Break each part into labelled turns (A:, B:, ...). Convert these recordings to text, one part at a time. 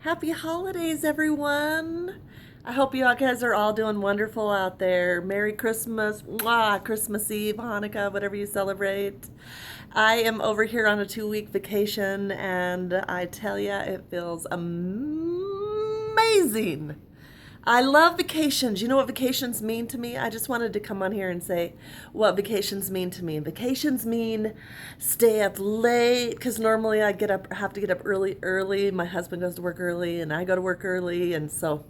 A: Happy holidays, everyone. I hope you all guys are all doing wonderful out there. Merry Christmas, mwah, Christmas Eve, Hanukkah, whatever you celebrate. I am over here on a 2 week vacation, and I tell ya, it feels amazing. I love vacations. You know what vacations mean to me? I just wanted to come on here and say what vacations mean to me. Vacations mean stay up late because normally I get up, have to get up early. My husband goes to work early, and I go to work early, and so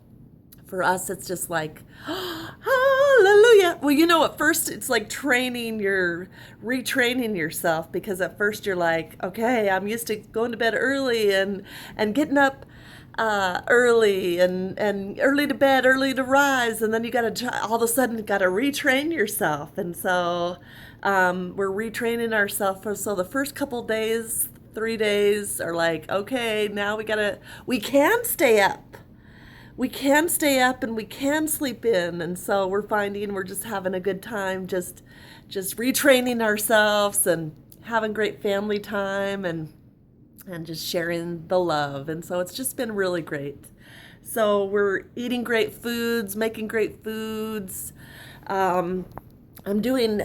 A: for us, it's just like, hallelujah. Well, at first it's like retraining yourself because at first you're like, okay, I'm used to going to bed early and getting up early and early to bed, early to rise, and then you got to all of a sudden got to retrain yourself, and so we're retraining ourselves. So the first couple days, 3 days, are like, okay, now we can stay up. We can stay up and we can sleep in, and so we're finding we're just having a good time, just retraining ourselves and having great family time and just sharing the love. And so it's just been really great. So we're eating great foods, making great foods. Um, I'm doing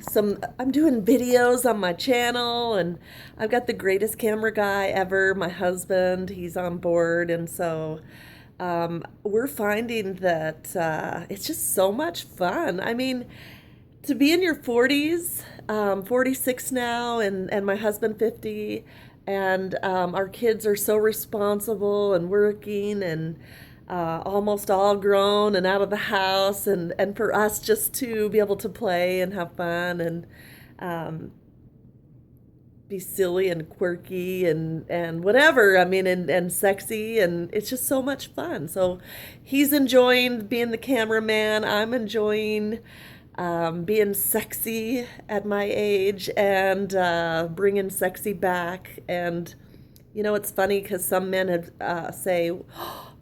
A: videos on my channel, and I've got the greatest camera guy ever, my husband. He's on board, and so we're finding that it's just so much fun. I mean, to be in your 40s, 46 now, and my husband 50, and our kids are so responsible and working and almost all grown and out of the house, and for us just to be able to play and have fun and um, be silly and quirky and whatever. I mean, and sexy, and it's just so much fun. So he's enjoying being the cameraman. I'm enjoying being sexy at my age and bringing sexy back. And it's funny because some men have say,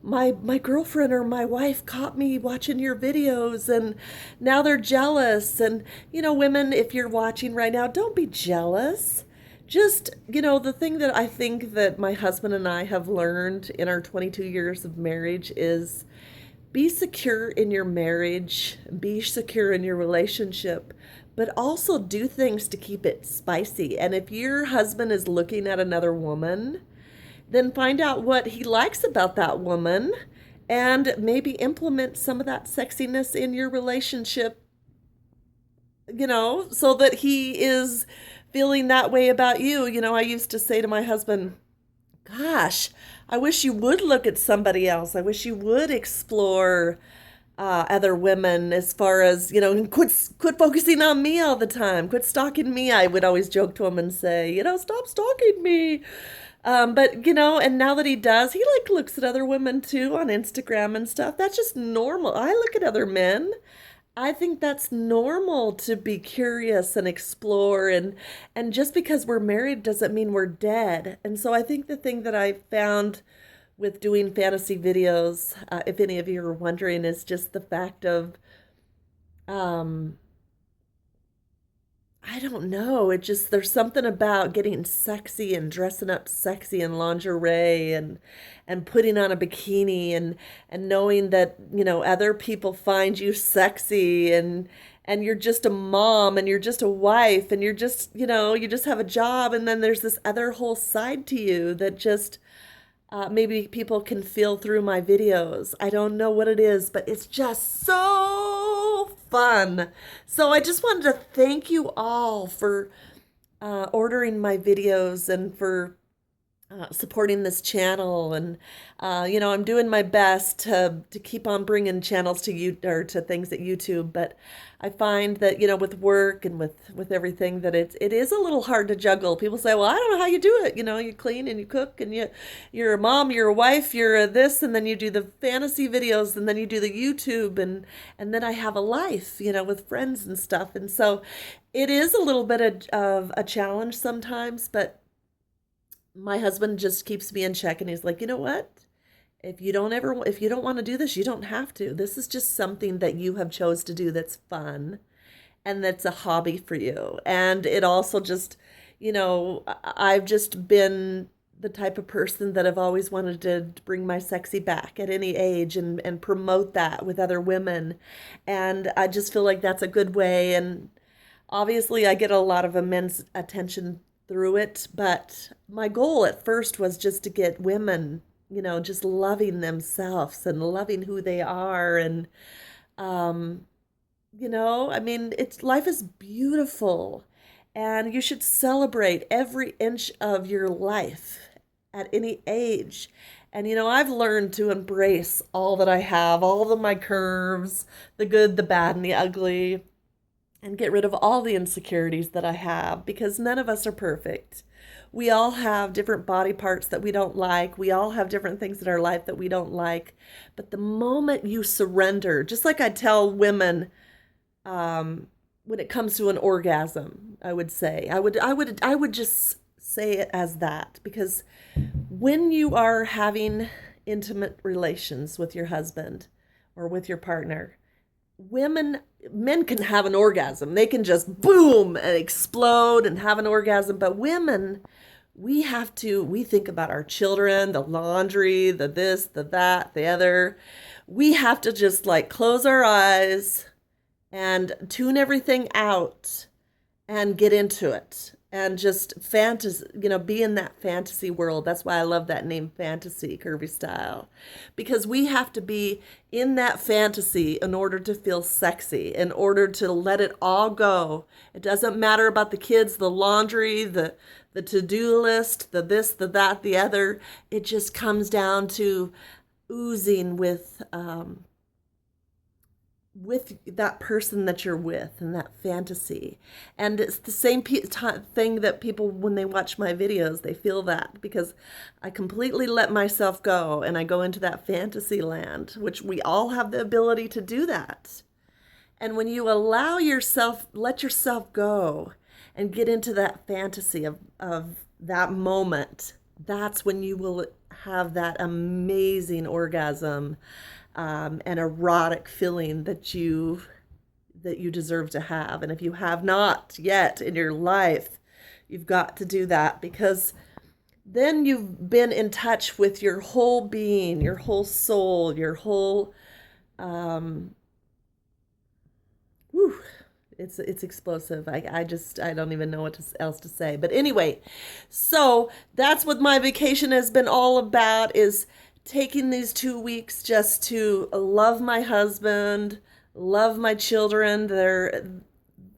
A: my girlfriend or my wife caught me watching your videos, and now they're jealous. And women, if you're watching right now, don't be jealous. Just, the thing that I think that my husband and I have learned in our 22 years of marriage is be secure in your marriage, be secure in your relationship, but also do things to keep it spicy. And if your husband is looking at another woman, then find out what he likes about that woman and maybe implement some of that sexiness in your relationship, so that he is feeling that way about you. I used to say to my husband, gosh, I wish you would look at somebody else. I wish you would explore other women, as far as, and quit focusing on me all the time. Quit stalking me. I would always joke to him and say, stop stalking me. But and now that he does, he like looks at other women too on Instagram and stuff. That's just normal. I look at other men. I think that's normal to be curious and explore, and just because we're married doesn't mean we're dead. And so I think the thing that I found with doing fantasy videos, if any of you are wondering, is just the fact of um I don't know. It just, there's something about getting sexy and dressing up sexy in lingerie and putting on a bikini and knowing that, other people find you sexy, and you're just a mom and you're just a wife and you're just, you just have a job, and then there's this other whole side to you that just maybe people can feel through my videos. I don't know what it is, but it's just so fun. So I just wanted to thank you all for ordering my videos and for supporting this channel. And I'm doing my best to keep on bringing channels to you, or to things at YouTube. But I find that with work and with everything, that it is a little hard to juggle. People say, well, I don't know how you do it. You clean and you cook and you're a mom, you're a wife, you're a this, and then you do the fantasy videos, and then you do the YouTube, and then I have a life, with friends and stuff. And so it is a little bit of a challenge sometimes, but my husband just keeps me in check, and he's like, you know what? If you don't want to do this, you don't have to. This is just something that you have chose to do that's fun and that's a hobby for you. And it also just, I've just been the type of person that I've always wanted to bring my sexy back at any age and promote that with other women. And I just feel like that's a good way. And obviously, I get a lot of immense attention through it, but my goal at first was just to get women, just loving themselves and loving who they are. And, um, I mean, it's life is beautiful and you should celebrate every inch of your life at any age. And, I've learned to embrace all that I have, all of my curves, the good, the bad, and the ugly, and get rid of all the insecurities that I have because none of us are perfect. We all have different body parts that we don't like. We all have different things in our life that we don't like. But the moment you surrender, just like I tell women, when it comes to an orgasm, I would say, I would just say it as that because when you are having intimate relations with your husband or with your partner, men can have an orgasm. They can just boom and explode and have an orgasm. But women, we think about our children, the laundry, the this, the that, the other. We have to just like close our eyes and tune everything out and get into it and just fantasy, be in that fantasy world. That's why I love that name, fantasy, curvy style, because we have to be in that fantasy in order to feel sexy, in order to let it all go. It doesn't matter about the kids, the laundry, the to-do list, the this, the that, the other. It just comes down to oozing with that person that you're with and that fantasy. And it's the same thing that people, when they watch my videos, they feel that because I completely let myself go and I go into that fantasy land, which we all have the ability to do that. And when you let yourself go and get into that fantasy of that moment, that's when you will have that amazing orgasm, and erotic feeling that you deserve to have. And if you have not yet in your life, you've got to do that because then you've been in touch with your whole being, your whole soul, your whole whew, it's explosive. I don't even know what else to say. But anyway, so that's what my vacation has been all about, is taking these 2 weeks just to love my husband, love my children.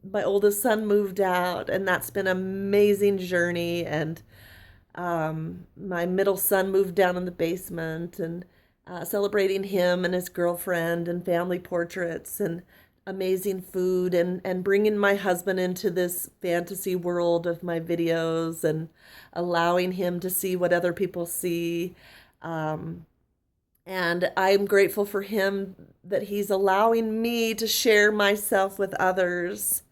A: My oldest son moved out, and that's been an amazing journey. And my middle son moved down in the basement, and celebrating him and his girlfriend and family portraits and amazing food, and bringing my husband into this fantasy world of my videos and allowing him to see what other people see. And I'm grateful for him that he's allowing me to share myself with others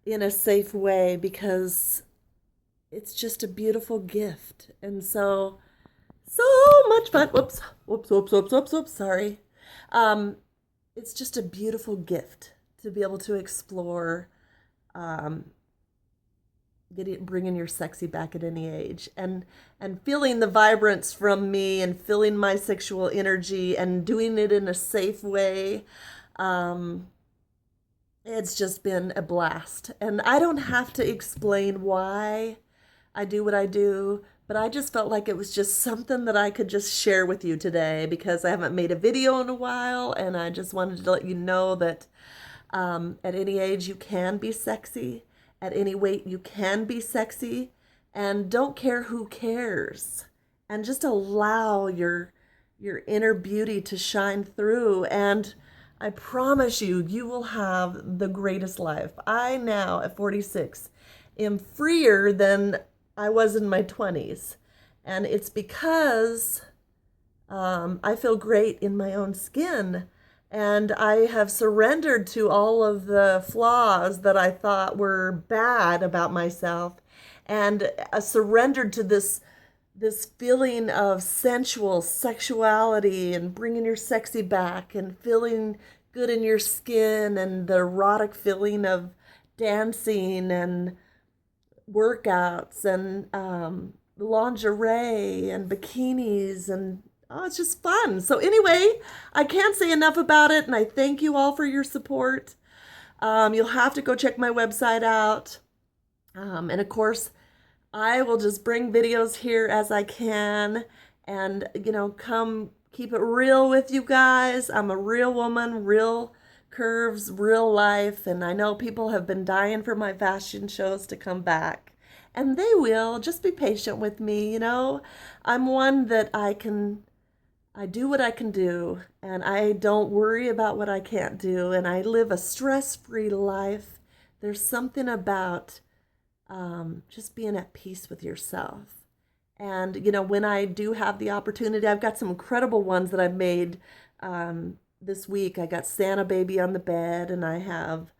A: in a safe way because it's just a beautiful gift. And so much fun. Whoops, sorry. It's just a beautiful gift to be able to explore, bringing your sexy back at any age, and feeling the vibrance from me and feeling my sexual energy and doing it in a safe way. It's just been a blast, and I don't have to explain why I do what I do, but I just felt like it was just something that I could just share with you today because I haven't made a video in a while, and I just wanted to let you know that at any age you can be sexy. At any weight, you can be sexy, and don't care who cares, and just allow your inner beauty to shine through. And I promise you, you will have the greatest life. I now, at 46, am freer than I was in my 20s, and it's because I feel great in my own skin. And I have surrendered to all of the flaws that I thought were bad about myself, and surrendered to this feeling of sensual sexuality and bringing your sexy back and feeling good in your skin and the erotic feeling of dancing and workouts and lingerie and bikinis, and oh, it's just fun. So anyway, I can't say enough about it, and I thank you all for your support. You'll have to go check my website out. And of course, I will just bring videos here as I can, and come keep it real with you guys. I'm a real woman, real curves, real life, and I know people have been dying for my fashion shows to come back. And they will. Just be patient with me. I'm one that I do what I can do, and I don't worry about what I can't do, and I live a stress-free life. There's something about just being at peace with yourself. And, when I do have the opportunity, I've got some incredible ones that I've made this week. I got Santa Baby on the bed, and I have,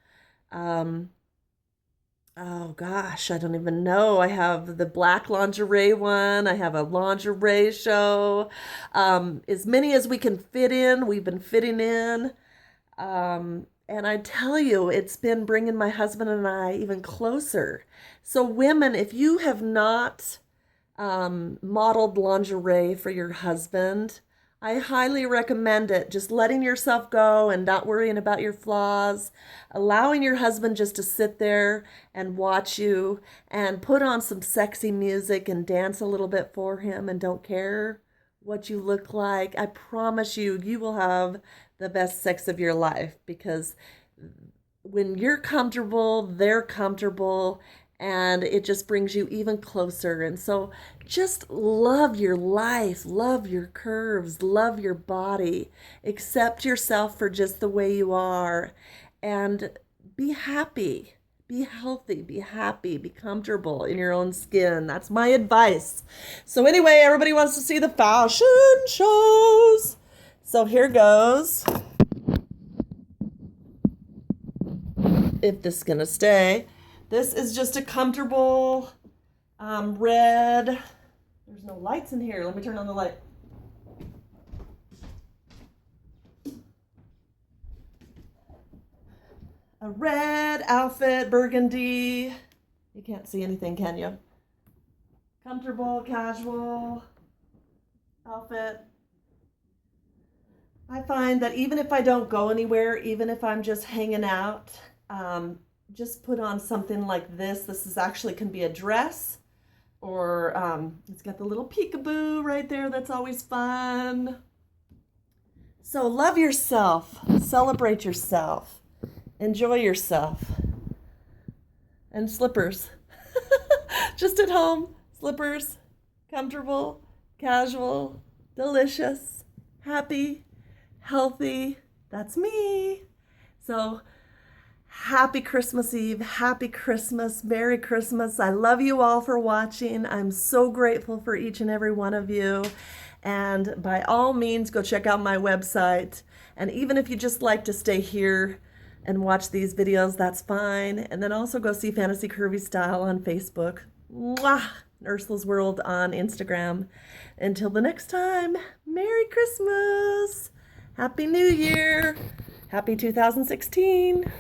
A: oh gosh, I don't even know. I have the black lingerie one. I have a lingerie show. As many as we can fit in, we've been fitting in. And I tell you, it's been bringing my husband and I even closer. So women, if you have not modeled lingerie for your husband, I highly recommend it. Just letting yourself go and not worrying about your flaws, allowing your husband just to sit there and watch you and put on some sexy music and dance a little bit for him and don't care what you look like. I promise you, you will have the best sex of your life, because when you're comfortable, they're comfortable, and it just brings you even closer. And so just love your life, love your curves, love your body, accept yourself for just the way you are, and be happy. Be healthy, be happy, be comfortable in your own skin. That's my advice. So anyway, everybody wants to see the fashion shows. So here goes. If this is going to stay. This is just a comfortable red. There's no lights in here. Let me turn on the light. A red outfit, burgundy. You can't see anything, can you? Comfortable, casual outfit. I find that even if I don't go anywhere, even if I'm just hanging out, just put on something like this. This is actually can be a dress, or it's got the little peekaboo right there. That's always fun. So love yourself, celebrate yourself, enjoy yourself. And slippers. Just at home, slippers, comfortable, casual, delicious, happy, healthy. That's me. So happy Christmas Eve, happy Christmas, Merry Christmas. I love you all for watching. I'm so grateful for each and every one of you. And by all means, go check out my website. And even if you just like to stay here and watch these videos, that's fine. And then also go see Fantasy Curvy Style on Facebook. Mwah! Ursula's World on Instagram. Until the next time, Merry Christmas! Happy New Year! Happy 2016!